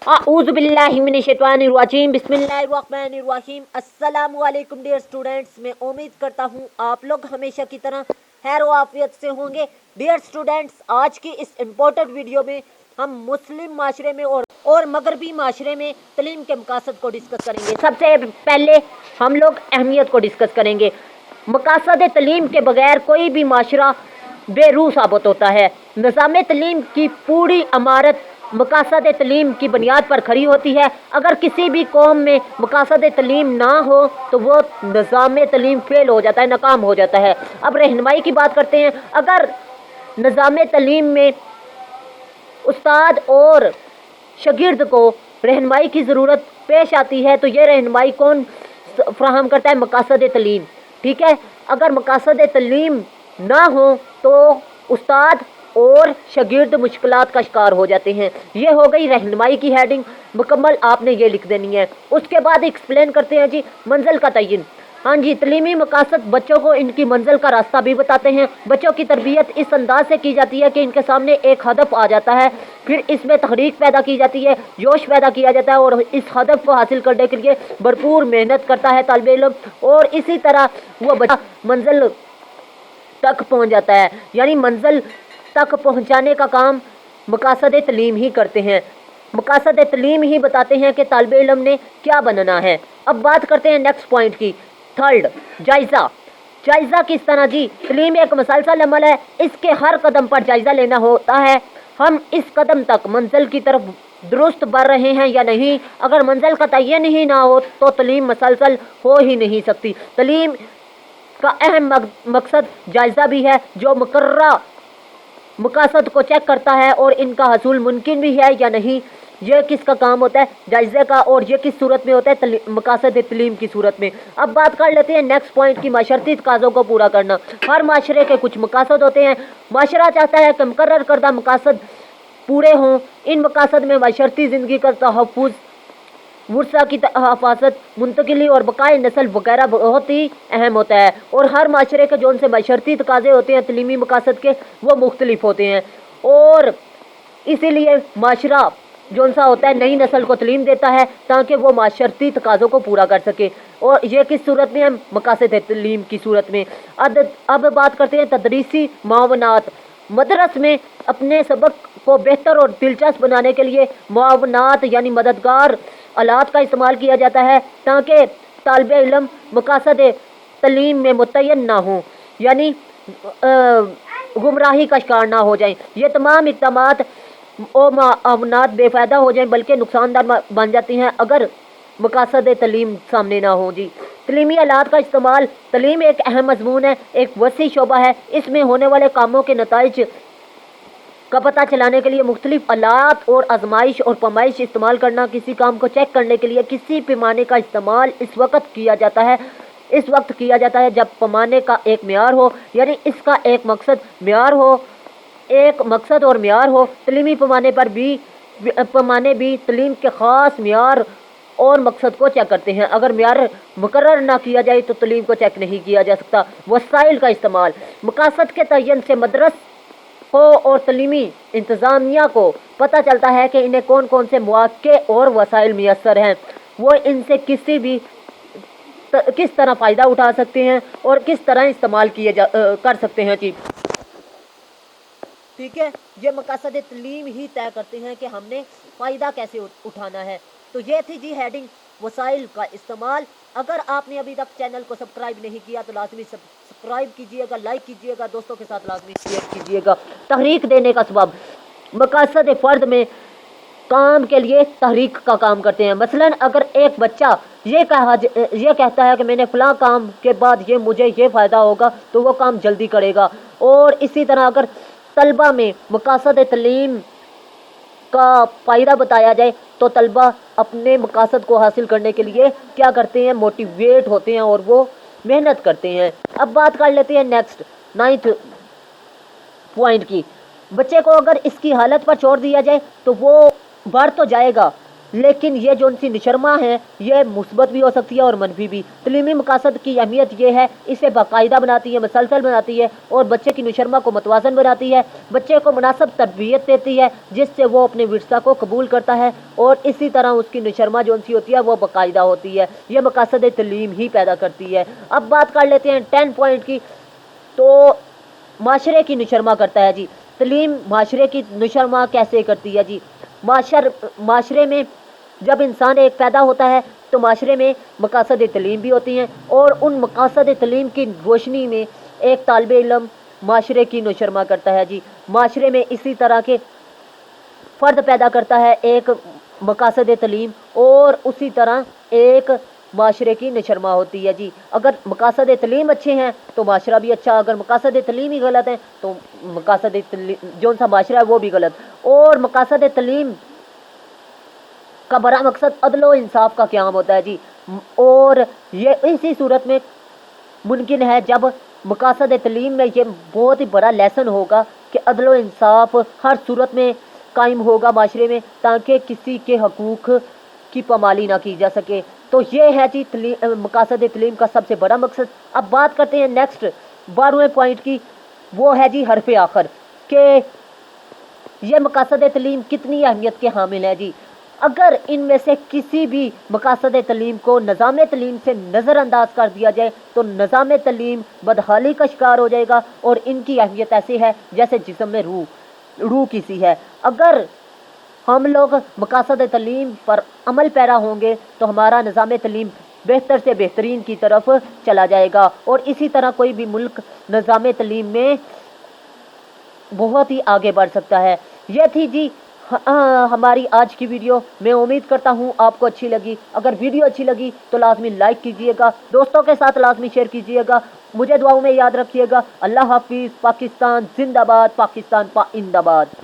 औज़ुबिल्लाहि मिनश्शैतानिर्रजीम बिस्मिल्लाहिर्रहमानिर्रहीम। अस्सलाम वालेकुम डियर स्टूडेंट्स। मैं उम्मीद करता हूँ आप लोग हमेशा की तरह खैर व आफियत से होंगे। डियर स्टूडेंट्स, आज की इस इम्पोर्टेंट वीडियो में हम मुस्लिम माशरे में और मगरबी माशरे में तलीम के मकासद को डिस्कस करेंगे। सबसे पहले हम लोग अहमियत को डिस्कस करेंगे। मकासद तलीम के बगैर कोई भी माशरा बेरूह साबित होता है। निज़ाम तलीम की पूरी इमारत मकासद तलीम की बुनियाद पर खड़ी होती है। अगर किसी भी कौम में मकासद तलीम ना हो तो वो निज़ाम तलीम फेल हो जाता है, नाकाम हो जाता है। अब रहनुमाई की बात करते हैं। अगर निज़ाम तलीम में उस्ताद और शागिर्द को रहनुमाई की ज़रूरत पेश आती है तो ये रहनुमाई कौन फ्राहम करता है? मकासद तलीम। ठीक है, अगर मकासद तलीम ना हो तो उस्ताद और शागिर्द मुश्किलात का शिकार हो जाते हैं। ये हो गई रहनुमाई की हेडिंग मुकम्मल, आपने ये लिख देनी है। उसके बाद एक्सप्लेन करते हैं जी मंजिल का तयन। हाँ जी, तलीमी मकासद बच्चों को इनकी मंजिल का रास्ता भी बताते हैं। बच्चों की तरबियत इस अंदाज से की जाती है कि इनके सामने एक हदफ आ जाता है, फिर इसमें तहरीक पैदा की जाती है, जोश पैदा किया जाता है और इस हदफ को हासिल करने के लिए भरपूर मेहनत करता है तालिब इल्म, और इसी तरह वो बच्चा मंजिल तक पहुँच जाता है। यानी मंजिल तक पहुँचाने का काम मकासद तलीम ही करते हैं। मकासद तलीम ही बताते हैं कि तालिब इल्म ने क्या बनना है। अब बात करते हैं नेक्स्ट पॉइंट की, थर्ड, जायज़ा। जायज़ा किस तरह जी? तलीम एक मसलसल अमल है, इसके हर कदम पर जायज़ा लेना होता है। हम इस कदम तक मंजिल की तरफ दुरुस्त बढ़ रहे हैं या नहीं। अगर मंजिल का तयन ही ना हो तो तलीम मसलसल हो ही नहीं सकती। तलीम का अहम मकसद जायज़ा भी है, जो मुकर्रर मकासद को चेक करता है और इनका हसूल मुमकिन भी है या नहीं। ये किसका काम होता है? जायज़े का। और ये किस सूरत में होता है? मकासद तलीम की सूरत में। अब बात कर लेते हैं नेक्स्ट पॉइंट की, माशरती तकाज़ों को पूरा करना। हर माशरे के कुछ मकासद होते हैं। माशरा चाहता है कि मुकर्रर करदा मकासद पूरे हों। इन मकासद में माशरती ज़िंदगी का तहफ़्फ़ुज़, वर्सा की हफाजत, मुंतकिली और बकाए नस्ल वगैरह बहुत ही अहम होता है। और हर माशरे के जो उनसे माशरती तकाज़े होते हैं तलीमी मकासद के, वो मुख्तलिफ होते हैं। और इसीलिए माशरा जो सा होता है नई नस्ल को तलीम देता है ताकि वो माशरती तकाज़ों को पूरा कर सके। और ये किस सूरत में है? मकासद तलीम की सूरत में। अब बात करते हैं तदरीसी मावनात। मदरस में अपने सबक को बेहतर और दिलचस्प बनाने के लिए मावनात यानी मददगार आलात का इस्तेमाल किया जाता है ताकि तालिब इल्म मकासद तलीम में मुतय्यन ना हो, यानी गुमराही का शिकार ना हो जाएं। ये तमाम इक़दामात और मावनात बेफ़ायदा हो जाएं बल्कि नुकसानदार बन जाती हैं अगर मकासद तलीम सामने ना हो जी। तलीमी आलात का इस्तेमाल। तलीम एक अहम मज़मून है, एक वसी शोबा है। इसमें होने वाले कामों के नताइज का पता चलाने के लिए मुख्तलिफ आलात और आजमाइश और पैमाइश इस्तेमाल करना। किसी काम को चेक करने के लिए किसी पैमाने का इस्तेमाल इस वक्त किया जाता है जब पैमाने का एक म्यार हो, यानी इसका एक मकसद म्यार हो, एक मकसद और म्यार हो। तलीमी पैमाने भी तलीम के ख़ास म्यार और मकसद को चेक करते हैं। अगर म्यार मुकर्रर ना किया जाए तो तलीम को चेक नहीं किया जा सकता। वसाइल का इस्तेमाल। मकासद के तयन से मदरस को और तलीमी इंतज़ामिया को पता चलता है कि इन्हें कौन कौन से मौक़े और वसाइल मैसर हैं। वो इनसे किस तरह फ़ायदा उठा सकते हैं और किस तरह इस्तेमाल कर सकते हैं जी। ठीक है, ये मकासद तलीम ही तय करते हैं कि हमने फ़ायदा कैसे उठाना है। तो ये थी जी हेडिंग, वसाइल का इस्तेमाल। अगर आपने अभी तक चैनल को सब्सक्राइब नहीं किया तो लाजमी सब्सक्राइब कीजिएगा, लाइक कीजिएगा, दोस्तों के साथ लाजमी शेयर कीजिएगा। तहरीक देने का सबब। मकासद फ़र्द में काम के लिए तहरीक का काम करते हैं। मसलन अगर एक बच्चा ये कहता है कि मैंने फ़लाँ काम के बाद मुझे ये फ़ायदा होगा तो वो काम जल्दी करेगा। और इसी तरह अगर तलबा में मकासद तलीम का फ़ायदा बताया जाए तो तलबा अपने मकासद को हासिल करने के लिए क्या करते हैं? मोटिवेट होते हैं और वो मेहनत करते हैं। अब बात कर लेते हैं नेक्स्ट 9th पॉइंट की। बच्चे को अगर इसकी हालत पर छोड़ दिया जाए तो वो बढ़ तो जाएगा لیکن یہ جو سی نشرما ہے یہ مثبت بھی ہو سکتی ہے اور منفی بھی۔ تعلیمی مقاصد کی اہمیت یہ ہے، اسے باقاعدہ بناتی ہے، مسلسل بناتی ہے اور بچے کی نشرما کو متوازن بناتی ہے، بچے کو مناسب تربیت دیتی ہے جس سے وہ اپنے ورثہ کو قبول کرتا ہے اور اسی طرح اس کی نشرما جو سی ہوتی ہے وہ باقاعدہ ہوتی ہے۔ یہ مقاصد تعلیم ہی پیدا کرتی ہے۔ اب بات کر لیتے ہیں 10 پوائنٹ کی۔ تو معاشرے کی نشرما کرتا ہے جی، تعلیم معاشرے کی نشرما کیسے کرتی ہے جی؟ معاشرے میں جب انسان ایک پیدا ہوتا ہے تو معاشرے میں مقاصد تعلیم بھی ہوتی ہیں اور ان مقاصد تعلیم کی روشنی میں ایک طالب علم معاشرے کی نشرما کرتا ہے جی۔ معاشرے میں اسی طرح کے فرد پیدا کرتا ہے ایک مقاصد تعلیم اور اسی طرح ایک معاشرے کی نشرما ہوتی ہے جی۔ اگر مقاصد تعلیم اچھے ہیں تو معاشرہ بھی اچھا، اگر مقاصد تعلیم ہی غلط ہیں تو مقاصد جو سا معاشرہ ہے وہ بھی غلط۔ اور مقاصد تعلیم کا بڑا مقصد عدل و انصاف کا قیام ہوتا ہے جی، اور یہ اسی صورت میں ممکن ہے جب مقاصد تعلیم میں یہ بہت ہی بڑا لیسن ہوگا کہ عدل و انصاف ہر صورت میں قائم ہوگا معاشرے میں تاکہ کسی کے حقوق کی پامالی نہ کی جا سکے۔ تو یہ ہے جی مقاصد تعلیم کا سب سے بڑا مقصد۔ اب بات کرتے ہیں نیکسٹ 12ویں پوائنٹ کی، وہ ہے جی حرف آخر، کہ یہ مقاصد تعلیم کتنی اہمیت کے حامل ہے جی۔ اگر ان میں سے کسی بھی مقاصد تعلیم کو نظام تعلیم سے نظر انداز کر دیا جائے تو نظام تعلیم بدحالی کا شکار ہو جائے گا اور ان کی اہمیت ایسی ہے جیسے جسم میں روح کسی ہے۔ اگر ہم لوگ مقاصد تعلیم پر عمل پیرا ہوں گے تو ہمارا نظام تعلیم بہتر سے بہترین کی طرف چلا جائے گا اور اسی طرح کوئی بھی ملک نظام تعلیم میں بہت ہی آگے بڑھ سکتا ہے۔ یہ تھی جی ہماری آج کی ویڈیو، میں امید کرتا ہوں آپ کو اچھی لگی۔ اگر ویڈیو اچھی لگی تو لازمی لائک کیجئے گا، دوستوں کے ساتھ لازمی شیئر کیجئے گا، مجھے دعاؤں میں یاد رکھیے گا۔ اللہ حافظ۔ پاکستان زندہ باد، پاکستان پائندہ باد۔